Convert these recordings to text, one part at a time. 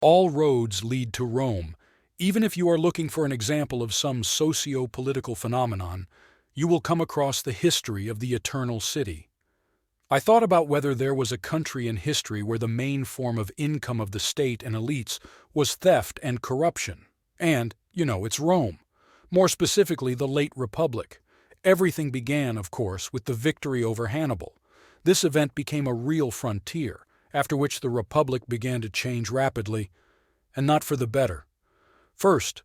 All roads lead to Rome. Even if you are looking for an example of some socio-political phenomenon, you will come across the history of the Eternal City. I thought about whether there was a country in history where the main form of income of the state and elites was theft and corruption. And, it's Rome. More specifically, the late Republic. Everything began, of course, with the victory over Hannibal. This event became a real frontier, after which the Republic began to change rapidly, and not for the better. First,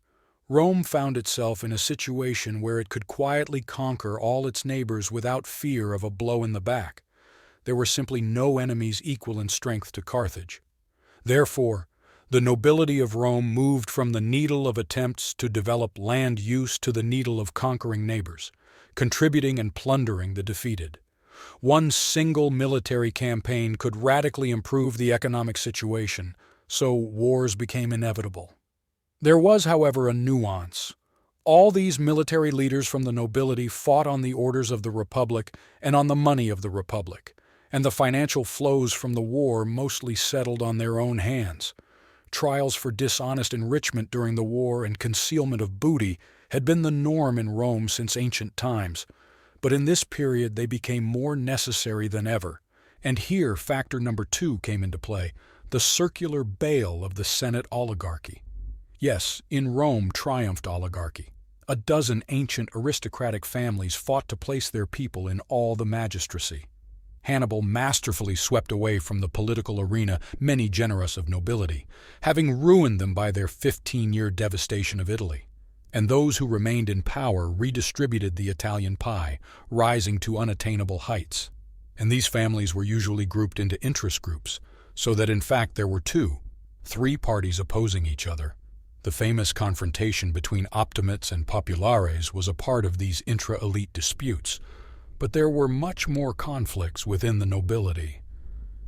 Rome found itself in a situation where it could quietly conquer all its neighbors without fear of a blow in the back. There were simply no enemies equal in strength to Carthage. Therefore, the nobility of Rome moved from the needle of attempts to develop land use to the needle of conquering neighbors, contributing and plundering the defeated. One single military campaign could radically improve the economic situation, so wars became inevitable. There was, however, a nuance. All these military leaders from the nobility fought on the orders of the Republic and on the money of the Republic, and the financial flows from the war mostly settled on their own hands. Trials for dishonest enrichment during the war and concealment of booty had been the norm in Rome since ancient times, but in this period they became more necessary than ever. And here factor number 2 came into play, the circular bale of the Senate oligarchy. Yes, in Rome triumphed oligarchy. A dozen ancient aristocratic families fought to place their people in all the magistracy. Hannibal masterfully swept away from the political arena many generous of nobility, having ruined them by their 15-year devastation of Italy. And those who remained in power redistributed the Italian pie, rising to unattainable heights. And these families were usually grouped into interest groups, so that in fact there were 3 parties opposing each other. The famous confrontation between optimates and populares was a part of these intra-elite disputes, but there were much more conflicts within the nobility.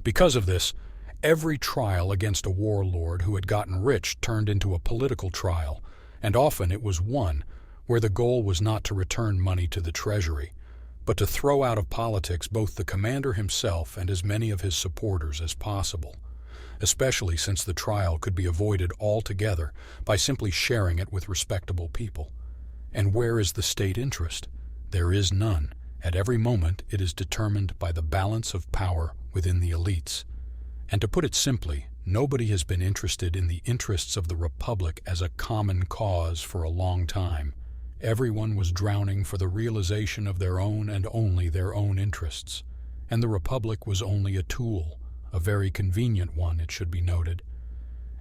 Because of this, every trial against a warlord who had gotten rich turned into a political trial, and often it was one where the goal was not to return money to the treasury, but to throw out of politics both the commander himself and as many of his supporters as possible, especially since the trial could be avoided altogether by simply sharing it with respectable people. And where is the state interest? There is none. At every moment it is determined by the balance of power within the elites. And to put it simply, nobody has been interested in the interests of the Republic as a common cause for a long time. Everyone was drowning for the realization of their own and only their own interests. And the Republic was only a tool, a very convenient one, it should be noted.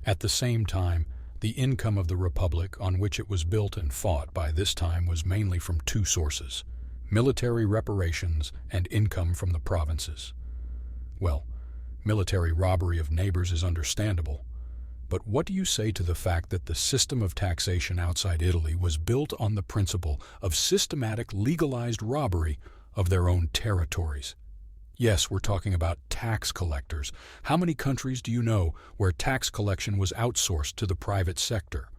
At the same time, the income of the Republic on which it was built and fought by this time was mainly from 2 sources: military reparations and income from the provinces. Well, military robbery of neighbors is understandable, but what do you say to the fact that the system of taxation outside Italy was built on the principle of systematic legalized robbery of their own territories? Yes, we're talking about tax collectors. How many countries do you know where tax collection was outsourced to the private sector?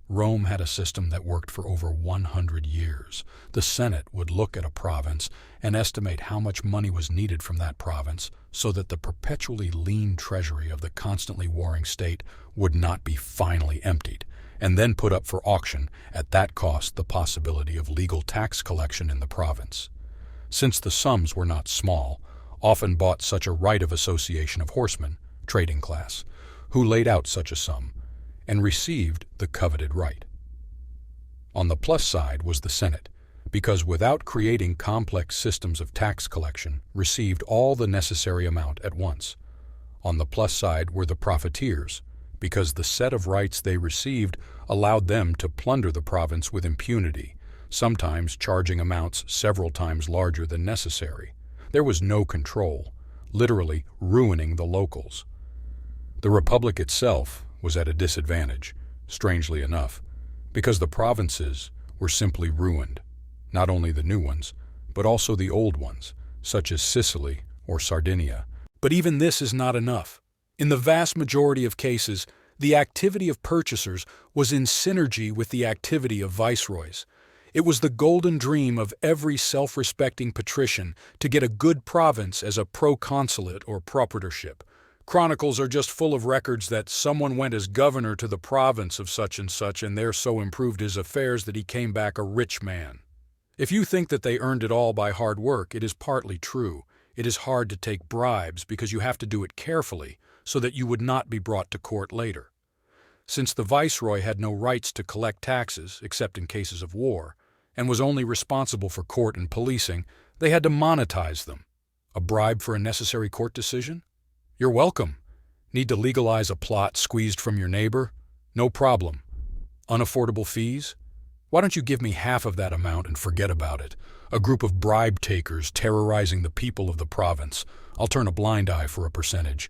Rome had a system that worked for over 100 years. The Senate would look at a province and estimate how much money was needed from that province so that the perpetually lean treasury of the constantly warring state would not be finally emptied, and then put up for auction at that cost the possibility of legal tax collection in the province. Since the sums were not small, often bought such a right of association of horsemen, trading class, who laid out such a sum, and received the coveted right. On the plus side was the Senate, because without creating complex systems of tax collection, received all the necessary amount at once. On the plus side were the profiteers, because the set of rights they received allowed them to plunder the province with impunity, sometimes charging amounts several times larger than necessary. There was no control, literally ruining the locals. The Republic itself was at a disadvantage, strangely enough, because the provinces were simply ruined, not only the new ones, but also the old ones, such as Sicily or Sardinia. But even this is not enough. In the vast majority of cases, the activity of purchasers was in synergy with the activity of viceroys. It was the golden dream of every self-respecting patrician to get a good province as a proconsulate or propraetorship. Chronicles are just full of records that someone went as governor to the province of such, and there so improved his affairs that he came back a rich man. If you think that they earned it all by hard work, it is partly true. It is hard to take bribes because you have to do it carefully so that you would not be brought to court later. Since the viceroy had no rights to collect taxes, except in cases of war, and was only responsible for court and policing, they had to monetize them. A bribe for a necessary court decision? You're welcome. Need to legalize a plot squeezed from your neighbor? No problem. Unaffordable fees? Why don't you give me half of that amount and forget about it? A group of bribe takers terrorizing the people of the province. I'll turn a blind eye for a percentage.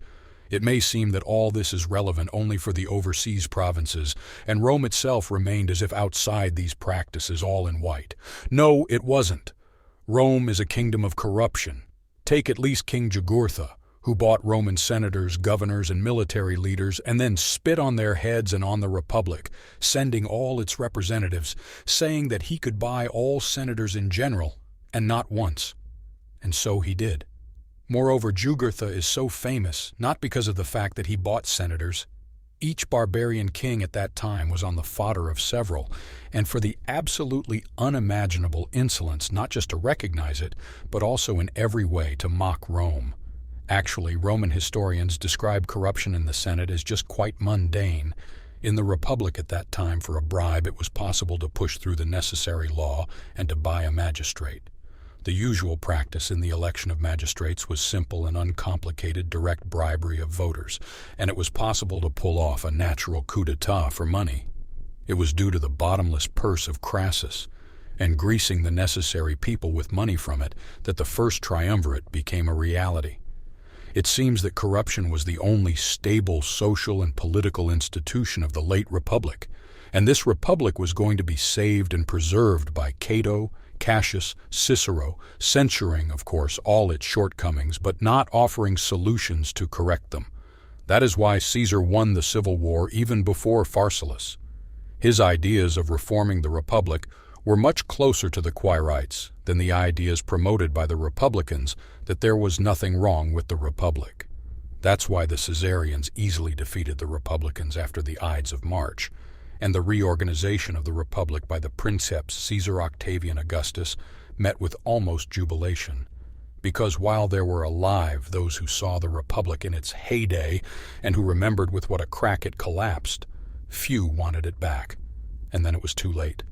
It may seem that all this is relevant only for the overseas provinces, and Rome itself remained as if outside these practices all in white. No, it wasn't. Rome is a kingdom of corruption. Take at least King Jugurtha, who bought Roman senators, governors, and military leaders, and then spit on their heads and on the Republic, sending all its representatives, saying that he could buy all senators in general, and not once. And so he did. Moreover, Jugurtha is so famous, not because of the fact that he bought senators. Each barbarian king at that time was on the fodder of several, and for the absolutely unimaginable insolence not just to recognize it, but also in every way to mock Rome. Actually, Roman historians describe corruption in the Senate as just quite mundane. In the Republic at that time, for a bribe, it was possible to push through the necessary law and to buy a magistrate. The usual practice in the election of magistrates was simple and uncomplicated direct bribery of voters, and it was possible to pull off a natural coup d'etat for money. It was due to the bottomless purse of Crassus, and greasing the necessary people with money from it, that the first triumvirate became a reality. It seems that corruption was the only stable social and political institution of the late Republic, and this Republic was going to be saved and preserved by Cato, Cassius, Cicero, censuring, of course, all its shortcomings, but not offering solutions to correct them. That is why Caesar won the civil war even before Pharsalus. His ideas of reforming the Republic were much closer to the Quirites than the ideas promoted by the Republicans that there was nothing wrong with the Republic. That's why the Caesarians easily defeated the Republicans after the Ides of March, and the reorganization of the Republic by the princeps Caesar Octavian Augustus met with almost jubilation, because while there were alive those who saw the Republic in its heyday and who remembered with what a crack it collapsed, few wanted it back, and then it was too late.